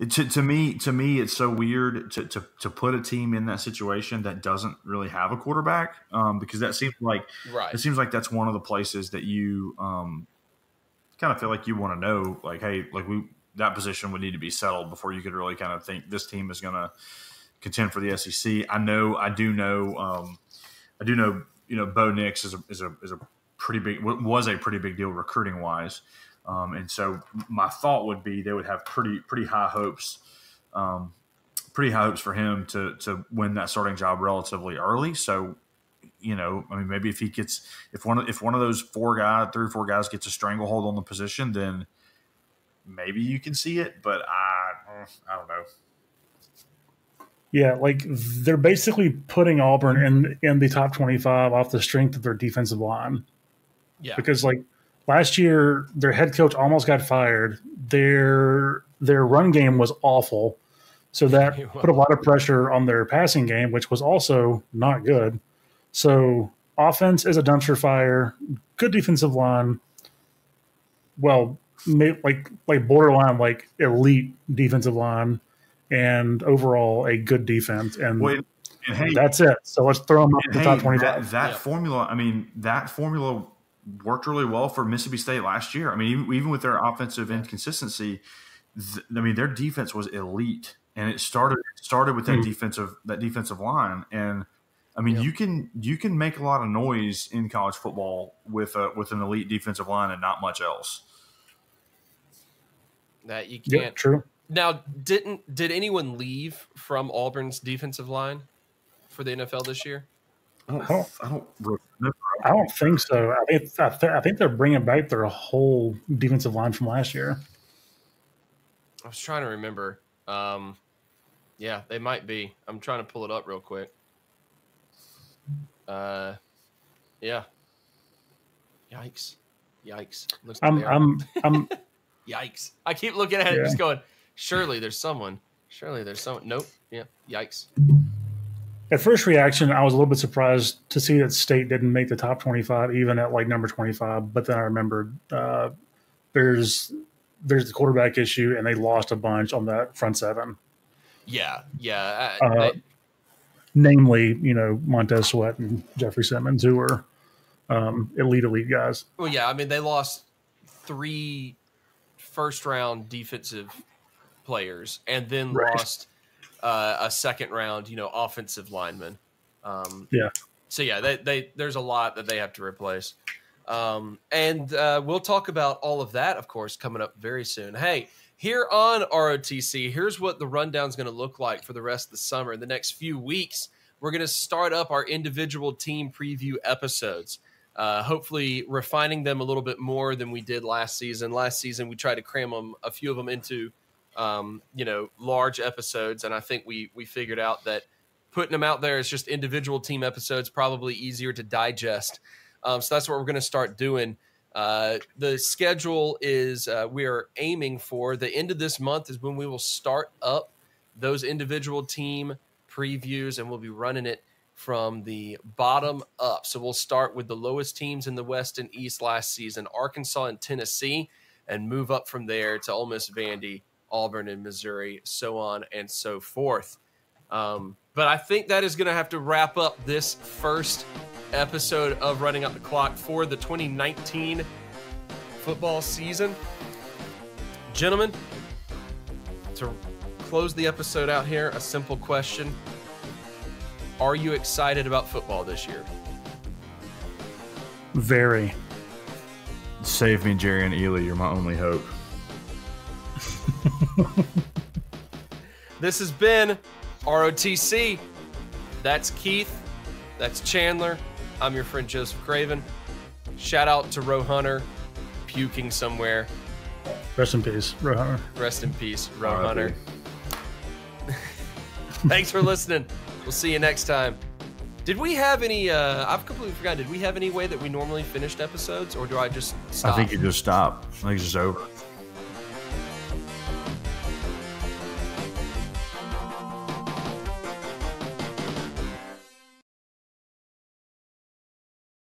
to me, it's so weird to put a team in that situation that doesn't really have a quarterback, because that seems like it seems like that's one of the places that you kind of feel like you want to know, like, hey, like that position would need to be settled before you could really kind of think this team is going to contend for the SEC. I do know, Bo Nix is a pretty big deal recruiting wise. And so my thought would be they would have pretty high hopes for him to win that starting job relatively early. So, maybe if one of those 3 or 4 guys gets a stranglehold on the position, then maybe you can see it, but I don't know. Yeah, like they're basically putting Auburn in the top 25 off the strength of their defensive line. Yeah. Because like last year, their head coach almost got fired. Their run game was awful. So that put a lot of pressure on their passing game, which was also not good. So offense is a dumpster fire, good defensive line. Well, like borderline, like elite defensive line, and overall a good defense. And that's it. So let's throw them up to the top 25. That formula worked really well for Mississippi State last year. I mean, even with their offensive inconsistency, their defense was elite, and it started with that defensive line. And I mean, you can make a lot of noise in college football with an elite defensive line and not much else. That you can't. Yeah, true. Now, did anyone leave from Auburn's defensive line for the NFL this year? I don't think so. I think they're bringing back their whole defensive line from last year. I was trying to remember. Yeah, they might be. I'm trying to pull it up real quick. Yeah. Yikes. I'm Yikes. I keep looking at it just going, surely there's someone. Nope. Yeah. Yikes. At first reaction, I was a little bit surprised to see that State didn't make the top 25, even at like number 25. But then I remembered there's the quarterback issue, and they lost a bunch on that front seven. Yeah. Namely, Montez Sweat and Jeffrey Simmons, who were elite guys. Well, yeah. I mean, they lost 3 first-round defensive players, and then lost a second-round, offensive lineman. So yeah, there's a lot that they have to replace, and we'll talk about all of that, of course, coming up very soon. Hey, here on ROTC, here's what the rundown is going to look like for the rest of the summer. In the next few weeks, we're going to start up our individual team preview episodes. Hopefully refining them a little bit more than we did last season. Last season, we tried to cram a few of them into, large episodes. And I think we figured out that putting them out there as just individual team episodes, probably easier to digest. So that's what we're going to start doing. The schedule is we are aiming for the end of this month is when we will start up those individual team previews, and we'll be running it from the bottom up. So we'll start with the lowest teams in the West and East last season, Arkansas and Tennessee, and move up from there to Ole Miss, Vandy, Auburn, and Missouri, so on and so forth. But I think that is going to have to wrap up this first episode of Running Out the Clock for the 2019 football season. Gentlemen, to close the episode out here, a simple question. Are you excited about football this year? Very. Save me, Jerry and Ely. You're my only hope. This has been ROTC. That's Keith. That's Chandler. I'm your friend Joseph Craven. Shout out to Roe Hunter, puking somewhere. Rest in peace, Roe Hunter. Rest in peace, Roe Hunter. Thanks for listening. We'll see you next time. Did we have any, I've completely forgotten, did we have any way that we normally finished episodes, or do I just stop? I think you just stop. I think it's just over.